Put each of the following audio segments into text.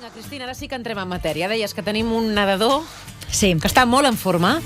Vinga, Cristina, ara sí que entrem en matèria. Deies que tenim un nedador Sí. que està molt en forma.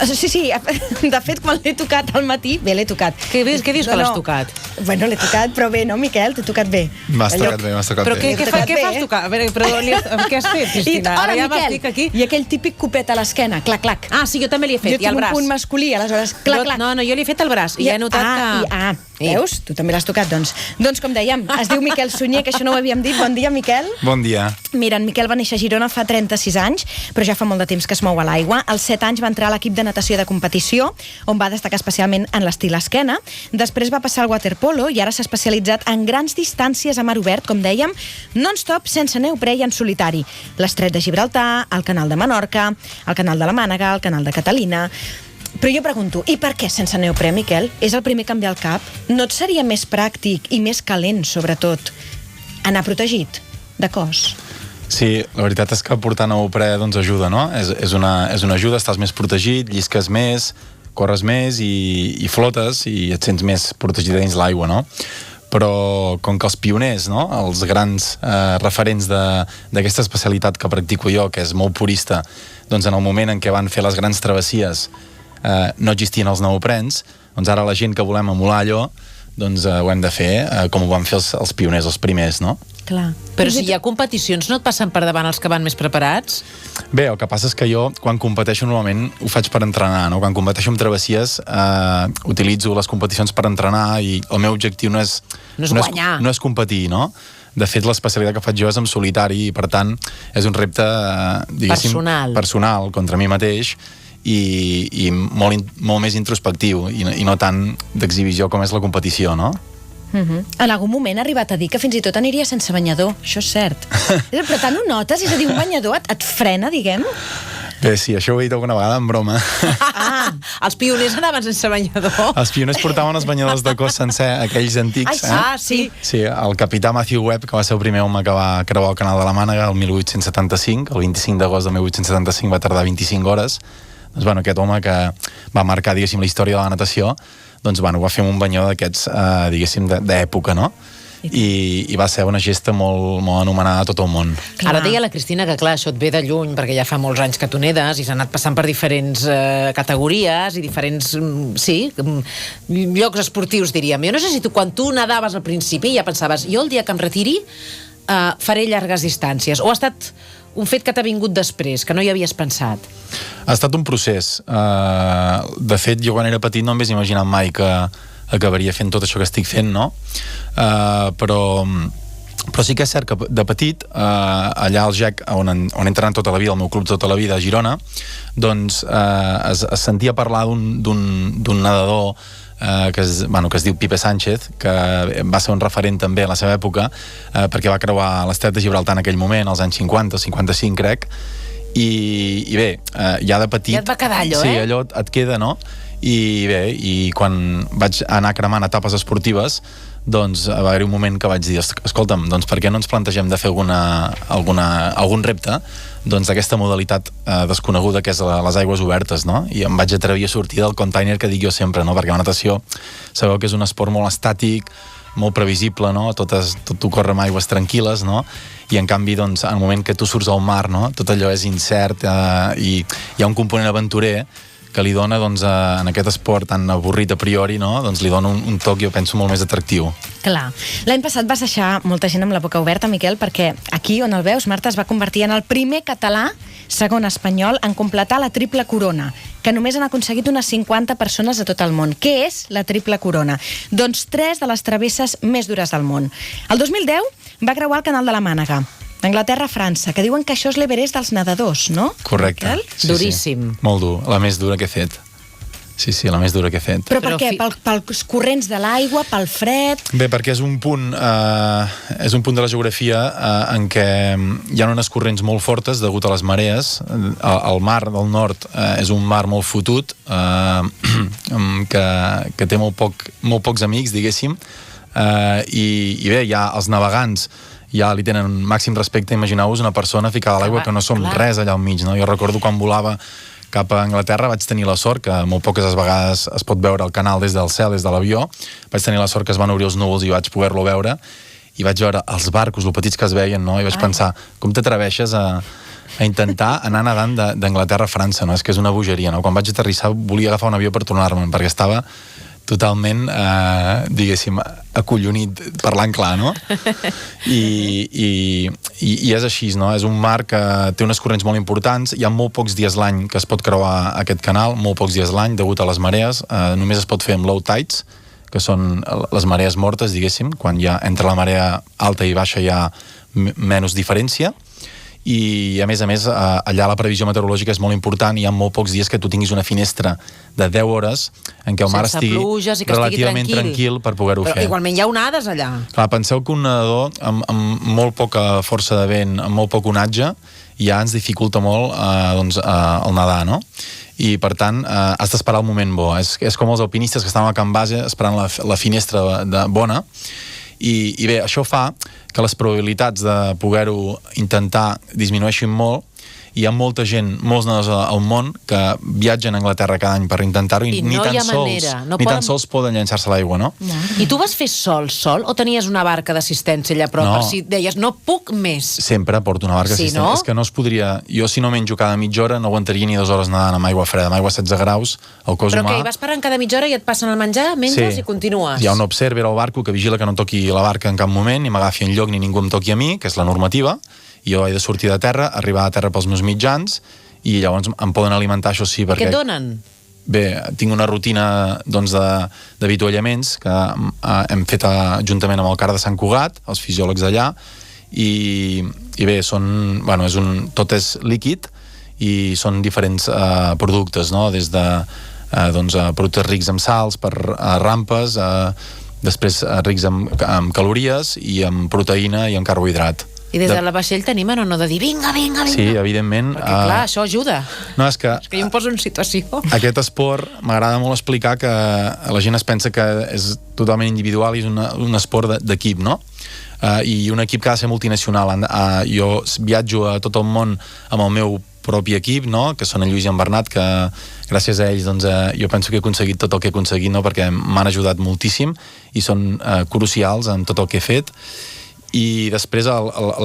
Sí, de fet, quan l'he tocat al matí... Bé, l'he tocat. Què dius que l'has tocat? Bueno, l'he tocat, però bé, no, Miquel? T'he tocat bé. M'has tocat bé, m'has tocat Però bé. què fas tocar? A veure, però què has fet, Cristina? Hola, Ara ja Miquel. m'estic aquí. I aquell típic copet a l'esquena, clac, clac. Ah, sí, jo també li he fet, Jo i al tinc un braç. punt masculí, aleshores, clac, clac. No, jo li he fet al braç, i he notat que... Veus? Tu també l'has tocat, doncs. Doncs, com dèiem, es diu Miquel Sunyer, que això no ho havíem dit. Bon dia, Miquel. Bon dia. Mira, en Miquel va néixer a Girona fa 36 anys, però ja fa molt de temps que es mou a l'aigua. Als 7 anys va entrar a l'equip de natació de competició, on va destacar especialment en l'estil esquena. Després va passar al waterpolo i ara s'ha especialitzat en grans distàncies a mar obert, com dèiem, non-stop, sense neoprè i en solitari. L'Estret de Gibraltar, el Canal de Menorca, el Canal de la Mànega, el Canal de Catalina... Però jo pregunto, i per què sense neoprè, Miquel? És el primer canviar el cap? No et seria més pràctic i més calent, sobretot, anar protegit de cos? Sí, la veritat és que portar neoprè doncs ajuda, no? És una ajuda, estàs més protegit, llisques més, corres més i flotes i et sents més protegit dins l'aigua, no? Però com que els pioners, no? Els grans referents d'aquesta especialitat que practico jo, que és molt purista, doncs en el moment en què van fer les grans travessies no existien els neoprens, doncs ara la gent que volem emular allò doncs ho hem de fer com ho van fer els pioners, els primers, no? Clar. Però si hi ha competicions, no et passen per davant els que van més preparats? Bé, el que passa és que jo, quan competeixo normalment, ho faig per entrenar, no? Quan competeixo amb travessies, utilitzo les competicions per entrenar i el meu objectiu no és guanyar. No és competir, no? De fet, l'especialitat que faig jo és en solitari i, per tant, és un repte, diguéssim, personal contra mi mateix i molt més introspectiu i no tant d'exhibició com és la competició, no? En algun moment ha arribat a dir que fins i tot aniria sense banyador, això és cert. Però tant ho notes? És a dir, un banyador et frena, diguem? Bé, sí, això ho he dit alguna vegada en broma. Els pioners anaven sense banyador? Els pioners portaven els banyadors de cos sencer, aquells antics. Sí. Sí, el capità Matthew Webb, que va ser el primer home que va creuar el Canal de la Mànega el 1875, el 25 d'agost de 1875 va tardar 25 hores. Doncs, bueno, aquest home que va marcar, diguéssim, la història de la natació, doncs, bueno, va fer un banyador d'aquests, diguéssim, d'època, no? I va ser una gesta molt anomenada a tot el món. Clar. Ara deia la Cristina que, clar, això et ve de lluny, perquè ja fa molts anys que tu nedes i s'ha anat passant per diferents categories i diferents, llocs esportius, diríem. Jo no sé si quan tu nadaves al principi ja pensaves, jo el dia que em retiri faré llargues distàncies, o ha estat un fet que t'ha vingut després, que no hi havies pensat? Ha estat un procés. De fet, jo quan era petit no em vaig imaginar mai que acabaria fent tot això que estic fent, no? Però sí que és cert que de petit, allà al GEC, on he entrenat tota la vida, el meu club tota la vida a Girona, doncs es sentia parlar d'un nedador que es diu Pipe Sánchez, que va ser un referent també a la seva època, perquè va creuar l'Estret de Gibraltar en aquell moment, als anys 50, 55 crec, i bé, ja de petit... Ja et va quedar allò, Sí, allò et queda, no? I bé, i quan vaig anar cremant etapes esportives, doncs va haver-hi un moment que vaig dir, escolta'm, doncs per què no ens plantegem de fer algun repte doncs d'aquesta modalitat desconeguda que és les aigües obertes, no? I em vaig atrevir a sortir del container que dic jo sempre, no? Perquè la natació sabeu que és un esport molt estàtic, molt previsible, no? Tot ho corre amb aigües tranquil·les, no? I en canvi, doncs, en el moment que tu surts al mar, no? Tot allò és incert i hi ha un component aventurer que li dona, doncs, en aquest esport tan avorrit a priori, no? Doncs li dona un toc, jo penso, molt més atractiu. Clar. L'any passat vas deixar molta gent amb la boca oberta, Miquel, perquè aquí on el veus, Marta es va convertir en el primer català, segon espanyol, en completar la triple corona, que només han aconseguit unes 50 persones a tot el món. Què és la triple corona? Doncs 3 de les travesses més dures del món. El 2010 va creuar el Canal de la Mànega, d'Anglaterra a França, que diuen que això és l'Everest dels nedadors, no? Correcte. Sí, duríssim. Sí. Molt dur, la més dura que he fet. Sí, la més dura que he fet. Però per què? Pels corrents de l'aigua, pel fred? Bé, perquè és un punt de la geografia en què hi ha unes corrents molt fortes degut a les marees. El mar del nord és un mar molt fotut, que té molt pocs amics, diguéssim, i bé, hi ha els navegants ja li tenen màxim respecte. Imagineu-vos una persona ficada a l'aigua que no som res allà al mig, no? Jo recordo quan volava cap a Anglaterra vaig tenir la sort que molt poques vegades es pot veure el canal des del cel, des de l'avió. Vaig tenir la sort que es van obrir els núvols i vaig poder-lo veure i vaig veure els barcos, lo petits que es veien, no? I vaig pensar, com t'atreveixes a intentar anar nedant d'Anglaterra a França, no? És que és una bogeria, no? Quan vaig aterrissar volia agafar un avió per tornar-me'n, perquè estava totalment, diguéssim, acollonit, parlant clar, no? I és així, no? És un mar que té unes corrents molt importants, hi ha molt pocs dies l'any que es pot creuar aquest canal, molt pocs dies l'any, degut a les marees, només es pot fer amb low tides, que són les marees mortes, diguéssim, quan ja entre la marea alta i baixa hi ha menys diferència, i a més, allà la previsió meteorològica és molt important i hi ha molt pocs dies que tu tinguis una finestra de 10 hores en què el mar estigui relativament tranquil per poder-ho fer. Però igualment hi ha onades allà. Clar, penseu que un nedador amb molt poca força de vent, amb molt poc onatge, ja ens dificulta molt el nedar, no? I per tant has d'esperar el moment bo. És com els alpinistes que estan al camp base esperant la finestra bona. I bé, això fa que les probabilitats de poder-ho intentar disminueixin molt. Hi ha molta gent, molts nedadors al món que viatgen a Anglaterra cada any per intentar-ho i no ni tan sols poden llançar-se a l'aigua, no? I tu vas fer sol o tenies una barca d'assistència allà prop? Per si deies, no puc més. Sempre porto una barca d'assistència. No? És que no es podria... Jo, si no menjo cada mitja hora, no aguantaria ni 2 hores nedant amb aigua freda, amb aigua 16 graus, el cos humà... Però què, vas parant cada mitja hora i et passen el menjar, menges i continues? Hi ha un observer al barco que vigila que no toqui la barca en cap moment, ni m'agafi enlloc ni ningú em toqui a mi, que és la normativa, i jo he de sortir de terra, arribar a terra pels meus mitjans, i llavors em poden alimentar, això sí, perquè... Què et donen? Bé, tinc una rutina d'avituallaments que hem fet juntament amb el CAR de Sant Cugat, els fisiòlegs d'allà, i bé, tot és líquid i són diferents productes, no? Des de productes rics en sals per rampes, després rics en calories i en proteïna i en carbohidrat. I des de la vaixell t'animen o no de dir vinga. Sí, evidentment. Perquè clar, això ajuda. No, és que jo em poso en situació. Aquest esport m'agrada molt explicar que la gent es pensa que és totalment individual i és un esport d'equip, no? I un equip que ha de ser multinacional. Jo viatjo a tot el món amb el meu propi equip, no? Que són en Lluís i en Bernat, que gràcies a ells jo penso que he aconseguit tot el que he aconseguit, no? Perquè m'han ajudat moltíssim i són crucials en tot el que he fet. I després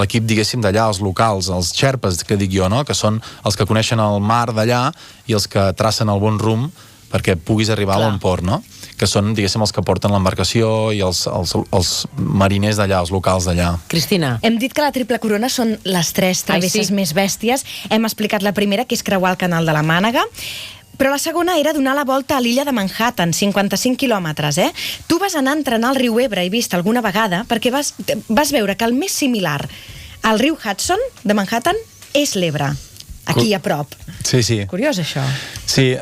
l'equip, diguéssim, d'allà, els locals, els xerpes, que dic jo, no? Que són els que coneixen el mar d'allà i els que tracen el bon rumb perquè puguis arribar a bon port, no? Que són, diguéssim, els que porten l'embarcació i els mariners d'allà, els locals d'allà. Cristina. Hem dit que la Triple Corona són les 3 travesses més bèsties. Hem explicat la primera, que és creuar el canal de la Mànega, però la segona era donar la volta a l'illa de Manhattan, 55 quilòmetres, Tu vas anar a entrenar al riu Ebre, he vist alguna vegada, perquè vas veure que el més similar al riu Hudson de Manhattan és l'Ebre, aquí a prop. Sí. Curiós, això. Sí,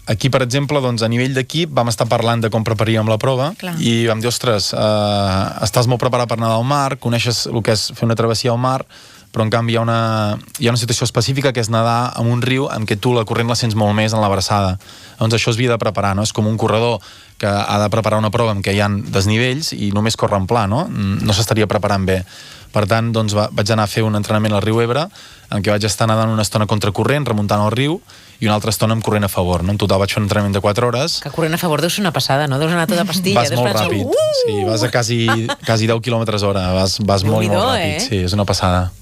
aquí, per exemple, a nivell d'equip vam estar parlant de com prepararíem la prova. Clar. I vam dir, ostres, estàs molt preparat per nedar al mar, coneixes el que és fer una travessia al mar, però en canvi hi ha una situació específica que és nedar en un riu en què tu la corrent la sents molt més en l'abraçada. Doncs això es havia de preparar, no? És com un corredor que ha de preparar una prova en què hi ha desnivells i només corre en pla, no? No s'estaria preparant bé. Per tant, vaig anar a fer un entrenament al riu Ebre en què vaig estar nedant una estona contracorrent, remuntant el riu, i una altra estona amb corrent a favor, no? En total vaig fer un entrenament de 4 hores. Que corrent a favor deu ser una passada, no? Deus anar tota pastilla. Vas molt ràpid, sí, vas a quasi 10 quilòmetres hora, vas molt ràpid, sí, és una passada.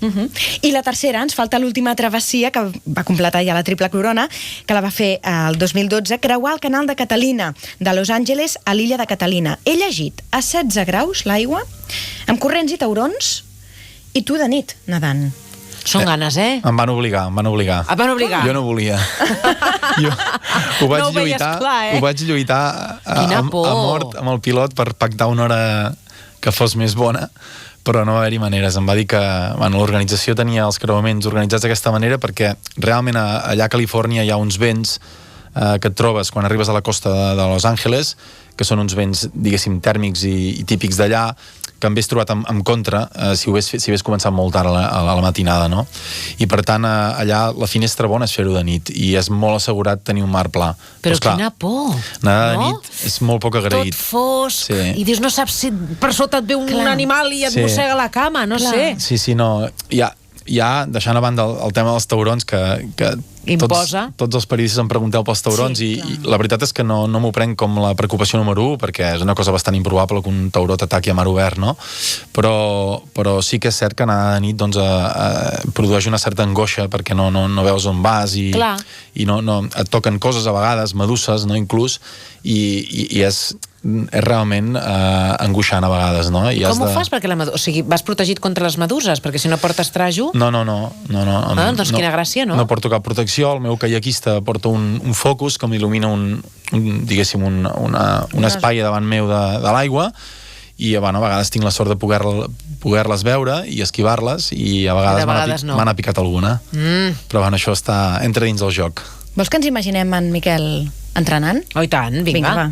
I la tercera, ens falta l'última travessia, que va completar ja la Triple Corona, que la va fer el 2012, creuar el canal de Catalina, de Los Angeles a l'illa de Catalina. He llegit a 16 graus l'aigua, amb corrents i taurons, i tu de nit nedant. Són ganes, Em van obligar. Et van obligar? Jo no volia. Ho vaig lluitar a mort amb el pilot per pactar una hora que fos més bona, però no va haver-hi maneres. Em va dir que l'organització tenia els creuaments organitzats d'aquesta manera perquè realment allà a Califòrnia hi ha uns vents que et trobes quan arribes a la costa de Los Angeles, que són uns vents, diguéssim, tèrmics i típics d'allà, que em hagués trobat en contra si hagués començat molt tard a la matinada, no? I per tant, allà la finestra bona és fer-ho de nit i és molt assegurat tenir un mar pla. Però quina por! Nedar de nit és molt poc agraït. Tot fosc, i dius, no saps si per sota et ve un animal i et mossega la cama, no sé. Sí, no. ja, deixant a banda el tema dels taurons, que imposa. Tots els periodistes em pregunteu pels taurons, i la veritat és que no m'ho prenc com la preocupació número 1, perquè és una cosa bastant improbable que un tauró t'ataqui a mar obert, no? Però sí que és cert que anar de nit doncs, produeix una certa angoixa, perquè no veus on vas i no et toquen coses a vegades, meduses, no, inclús, i és realment angoixant a vegades, no? Com ho fas? Perquè o sigui, vas protegit contra les meduses? Perquè si no portes trajo... No. Doncs quina gràcia, no? No porto cap protecció, el meu caiaquista porta un focus que m'il·lumina diguéssim, un espai davant meu de l'aigua, i a vegades tinc la sort de poder-les veure i esquivar-les, i a vegades me n'ha picat alguna. Però això està entre dins del joc. Vols que ens imaginem en Miquel entrenant? Oh, i tant, vinga. Va.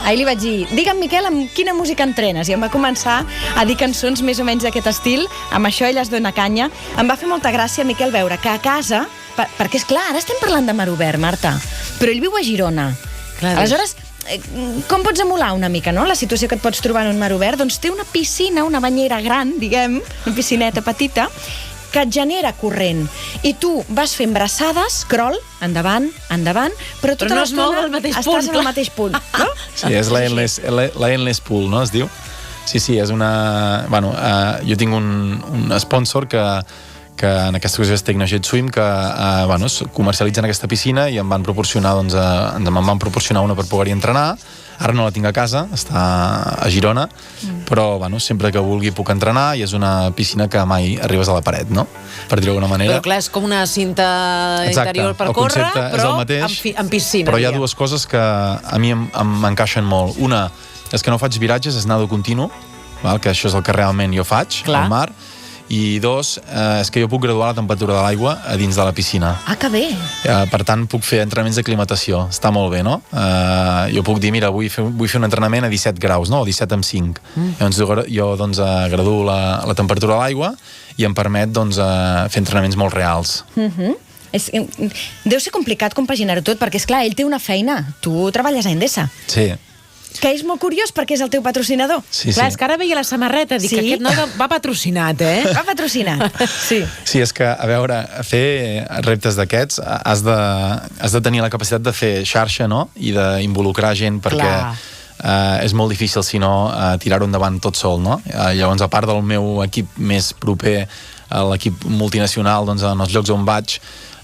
Ahir li vaig dir, digue'm, Miquel, amb quina música entrenes? I em va començar a dir cançons més o menys d'aquest estil, amb això ell es dona canya. Em va fer molta gràcia, Miquel, veure que a casa, perquè és clar, ara estem parlant de mar obert, Marta, però ell viu a Girona. Clar, aleshores, com pots emular una mica, no?, la situació que et pots trobar en un mar obert? Doncs té una piscina, una banyera gran, diguem, una piscineta petita, que et genera corrent. I tu vas fent braçades, crawl, endavant, però tota l'estona estàs en el mateix punt, no? Sí, és la endless pool, no, es diu? Sí, és una... Bueno, jo tinc un sponsor que en aquesta ocasió és Tecnojet Swim, que comercialitzen aquesta piscina, i em van proporcionar una per poder-hi entrenar. Ara no la tinc a casa, està a Girona, però sempre que vulgui puc entrenar, i és una piscina que mai arribes a la paret, no? Per dir-ho d'alguna manera. Però clar, és com una cinta interior per córrer, però en piscina. Però hi ha dues coses que a mi m'encaixen molt. Una és que no faig viratges, és nado continu, que això és el que realment jo faig al mar. I dos, és que jo puc graduar la temperatura de l'aigua a dins de la piscina. Ah, que bé! Per tant, puc fer entrenaments d'aclimatació. Està molt bé, no? Jo puc dir, mira, vull fer un entrenament a 17 graus, no? O 17 amb 5. Llavors jo graduo la temperatura de l'aigua i em permet fer entrenaments molt reals. Deu ser complicat compaginar-ho tot, perquè, esclar, ell té una feina. Tu treballes a Endesa. Sí. Que és molt curiós perquè és el teu patrocinador. Clar, és que ara veia la samarreta, dic que aquest noi va patrocinat, Va patrocinat, sí. Sí, és que, a veure, fer reptes d'aquests has de tenir la capacitat de fer xarxa, no?, i d'involucrar gent, perquè és molt difícil, si no, tirar-ho endavant tot sol, no? Llavors, a part del meu equip més proper, l'equip multinacional, doncs, en els llocs on vaig,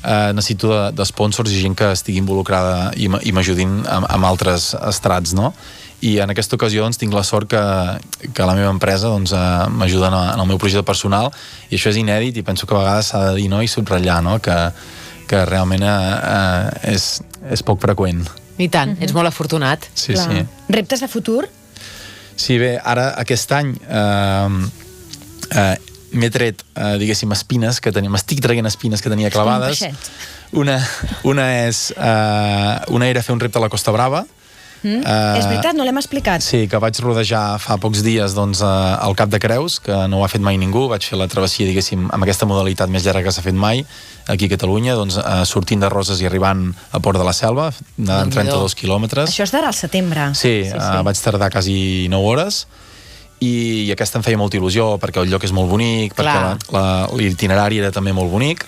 necessito de sponsors i gent que estigui involucrada i m'ajudin amb altres estrats, no? I en aquesta ocasió tinc la sort que la meva empresa m'ajuda en el meu projecte personal, i això és inèdit, i penso que a vegades s'ha de dir no i subratllar, no?, que realment és poc freqüent. I tant, ets molt afortunat. Sí. Reptes de futur? Sí, bé, ara aquest any m'he tret, diguéssim, espines que tenia, m'estic traient espines que tenia clavades. Una era fer un repte a la Costa Brava. És veritat, no l'hem explicat. Sí, que vaig rodejar fa pocs dies al Cap de Creus, que no ho ha fet mai ningú. Vaig fer la travessia, diguéssim, amb aquesta modalitat més llarga que s'ha fet mai aquí a Catalunya, sortint de Roses i arribant a Port de la Selva, nedant 32 quilòmetres. Això és d'ara al setembre. Sí, vaig tardar quasi 9 hores, i aquesta em feia molta il·lusió, perquè el lloc és molt bonic, perquè l'itinerari era també molt bonic,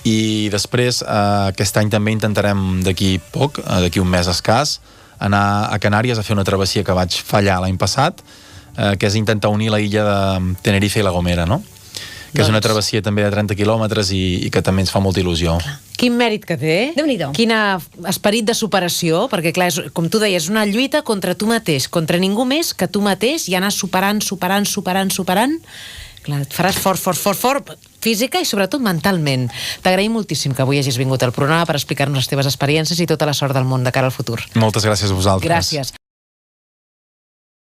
i després aquest any també intentarem d'aquí poc, d'aquí un mes escàs, anar a Canàries a fer una travessia que vaig fallar l'any passat, que és intentar unir la illa de Tenerife i la Gomera, no? Que és una travessia també de 30 quilòmetres i que també ens fa molta il·lusió. Quin mèrit que té. Déu-n'hi-do. Quin esperit de superació, perquè clar, com tu deies, és una lluita contra tu mateix, contra ningú més que tu mateix, i anar superant. Clar, et faràs fort, física i sobretot mentalment. T'agraïm moltíssim que avui hagis vingut al programa per explicar-nos les teves experiències i tota la sort del món de cara al futur. Moltes gràcies a vosaltres. Gràcies.